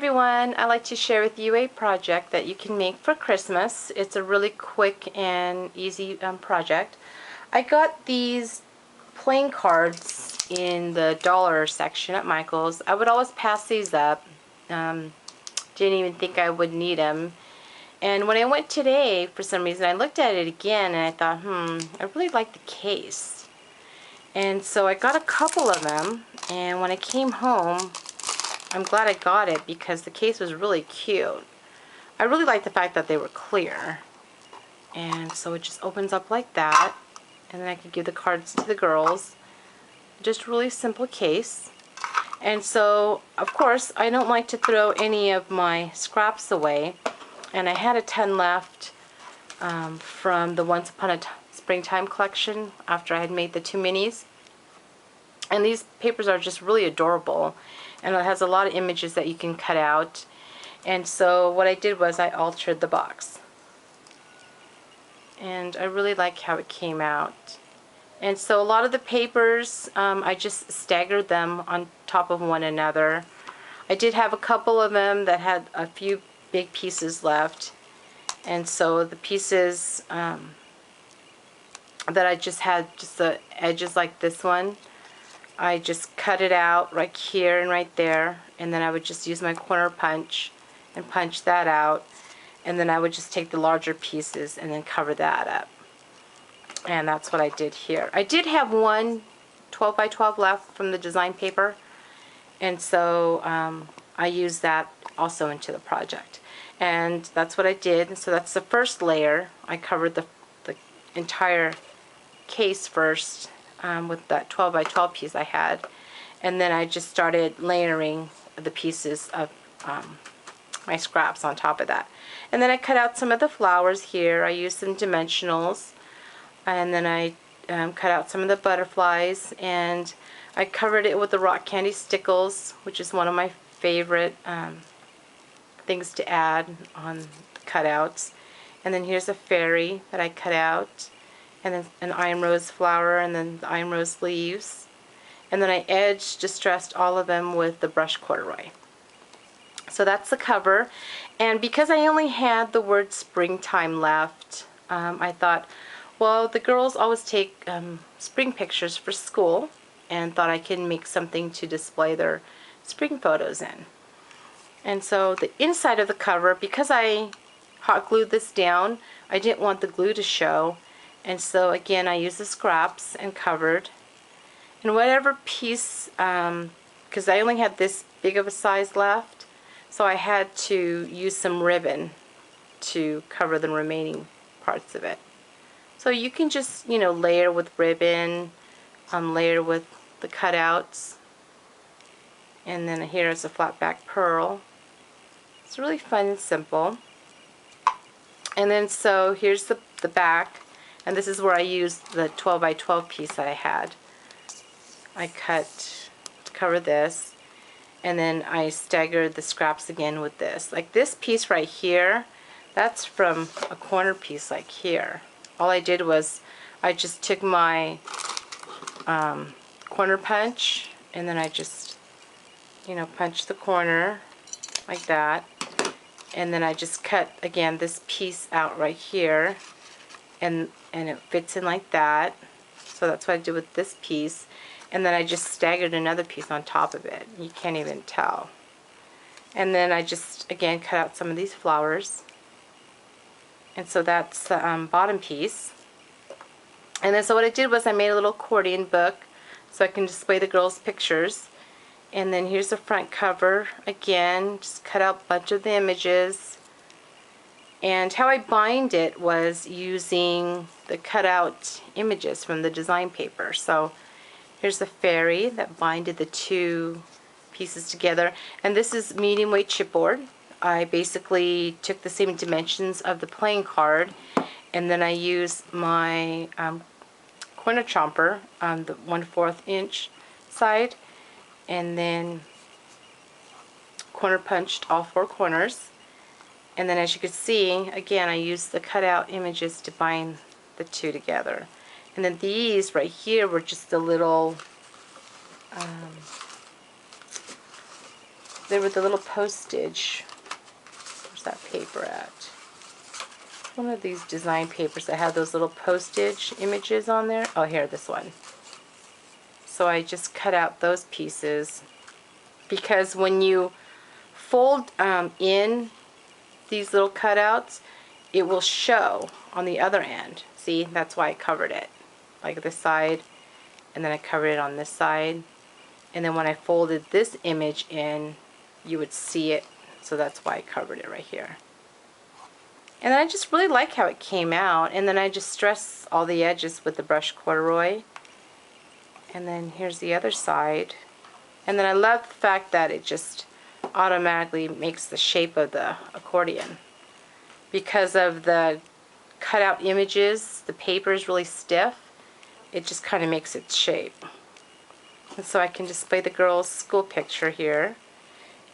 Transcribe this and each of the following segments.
everyone, I'd like to share with you a project that you can make for Christmas. It's a really quick and easy project. I got these playing cards in the dollar section at Michael's. I would always pass these up. Didn't even think I would need them. And when I went today, for some reason, I looked at it again and I thought, I really like the case. And so I got a couple of them, and when I came home, I'm glad I got it because the case was really cute. I really like the fact that they were clear. And so it just opens up like that. And then I could give the cards to the girls. Just a really simple case. And so, of course, I don't like to throw any of my scraps away. And I had a ton left from the Once Upon a Springtime collection after I had made the 2 minis. And these papers are just really adorable. And it has a lot of images that you can cut out. And so what I did was I altered the box. And I really like how it came out. And so a lot of the papers, I just staggered them on top of one another. I did have a couple of them that had a few big pieces left. And so the pieces that I just had, just the edges like this one, I just cut it out right here and right there, and then I would just use my corner punch and punch that out, and then I would just take the larger pieces and then cover that up. And that's what I did here. I did have one 12 by 12 left from the design paper, and so I used that also into the project. And that's what I did. So that's the first layer. I covered the entire case first with that 12 by 12 piece I had, and then I just started layering the pieces of my scraps on top of that. And then I cut out some of the flowers here. I used some dimensionals, and then I cut out some of the butterflies, and I covered it with the rock candy stickles, which is one of my favorite things to add on the cutouts. And then here's a fairy that I cut out, and then an iron rose flower, and then the iron rose leaves. And then I distressed all of them with the brush corduroy. So that's the cover. And because I only had the word springtime left, I thought, well, the girls always take spring pictures for school, and thought I could make something to display their spring photos in. And so the inside of the cover, because I hot glued this down, I didn't want the glue to show. And so again, I used the scraps and covered. And whatever piece, because I only had this big of a size left, so I had to use some ribbon to cover the remaining parts of it. So you can just, layer with ribbon, layer with the cutouts. And then here is a flat back pearl. It's really fun and simple. And then so here's the back. And this is where I used the 12 by 12 piece that I had. I cut to cover this, and then I staggered the scraps again with this. Like this piece right here, that's from a corner piece like here. All I did was I just took my corner punch, and then I just, punched the corner like that. And then I just cut, again, this piece out right here. And it fits in like that. So that's what I did with this piece. And then I just staggered another piece on top of it. You can't even tell. And then I just, again, cut out some of these flowers. And so that's the bottom piece. And then so what I did was I made a little accordion book so I can display the girls' pictures. And then here's the front cover. Again, just cut out a bunch of the images. And how I bind it was using the cutout images from the design paper. So here's the fairy that binded the 2 pieces together. And this is medium weight chipboard. I basically took the same dimensions of the playing card, and then I used my corner chomper on the 1/4 inch side, and then corner punched all 4 corners. And then as you can see, again, I used the cutout images to bind the 2 together. And then these right here were just the little they were the little postage. Where's that paper at? One of these design papers that have those little postage images on there. Oh, here, this one. So I just cut out those pieces because when you fold in these little cutouts, it will show on the other end. See, that's why I covered it. Like this side, and then I covered it on this side. And then when I folded this image in, you would see it. So that's why I covered it right here. And I just really like how it came out. And then I just stress all the edges with the brush corduroy. And then here's the other side. And then I love the fact that it just automatically makes the shape of the accordion. Because of the cutout images, the paper is really stiff. It just kind of makes its shape. And so I can display the girl's school picture here.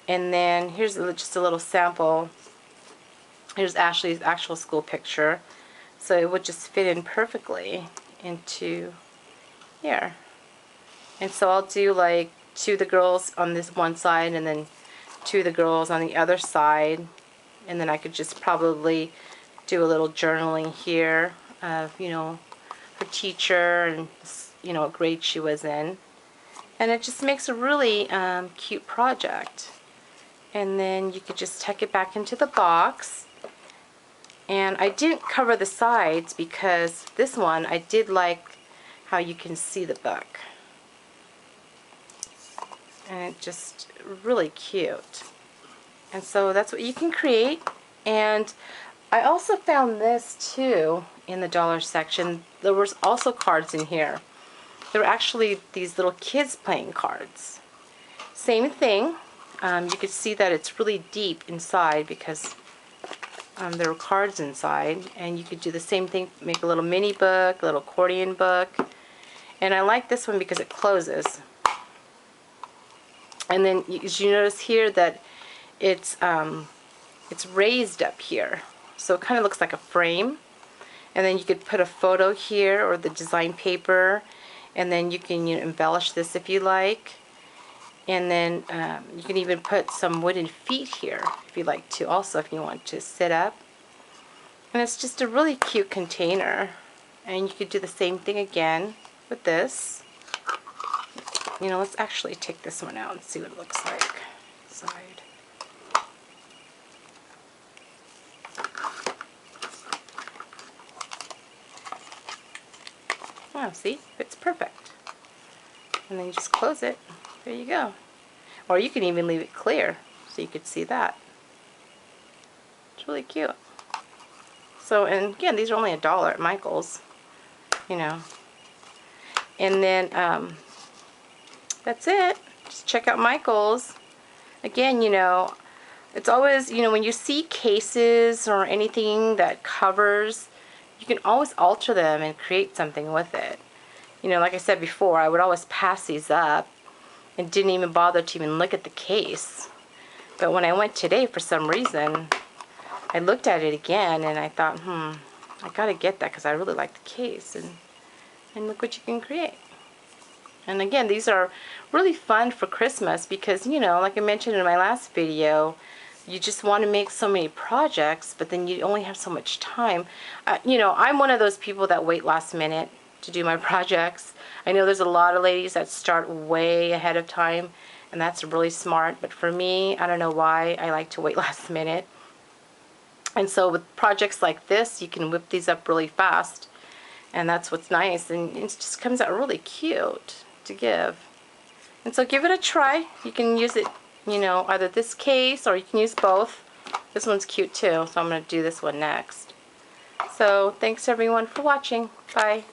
And then here's just a little sample. Here's Ashley's actual school picture. So it would just fit in perfectly into here. And so I'll do like 2 of the girls on this one side and then 2 of the girls on the other side. And then I could just probably do a little journaling here of, you know, her teacher and, you know, what grade she was in. And it just makes a really cute project. And then you could just tuck it back into the box. And I didn't cover the sides because this one, I did like how you can see the book. And it's just really cute. And so that's what you can create. And I also found this too in the dollar section. There was also cards in here. There were actually these little kids playing cards. Same thing. You could see that it's really deep inside because there were cards inside. And you could do the same thing, make a little mini book, a little accordion book. And I like this one because it closes. And then you notice here that it's raised up here. So it kind of looks like a frame. And then you could put a photo here or the design paper. And then you can, you know, embellish this if you like. And then you can even put some wooden feet here if you like to also, if you want to sit up. And it's just a really cute container. And you could do the same thing again with this. You know, let's actually take this one out and see what it looks like inside. Oh, see? Fits perfect. And then you just close it. There you go. Or you can even leave it clear so you could see that. It's really cute. So, and again, these are only $1 at Michael's, you know. And then, that's it. Just check out Michael's. Again, you know, it's always, you know, when you see cases or anything that covers, you can always alter them and create something with it. You know, like I said before, I would always pass these up and didn't even bother to even look at the case. But when I went today, for some reason, I looked at it again and I thought, I gotta get that because I really like the case. And look what you can create. And again, these are really fun for Christmas because, you know, like I mentioned in my last video, you just want to make so many projects, but then you only have so much time. You know, I'm one of those people that wait last minute to do my projects. I know there's a lot of ladies that start way ahead of time, and that's really smart. But for me, I don't know why I like to wait last minute. And so with projects like this, you can whip these up really fast. And that's what's nice. And it just comes out really cute to give. And so give it a try. You can use it, you know, either this case or you can use both. This one's cute too, so I'm going to do this one next. So thanks everyone for watching. Bye.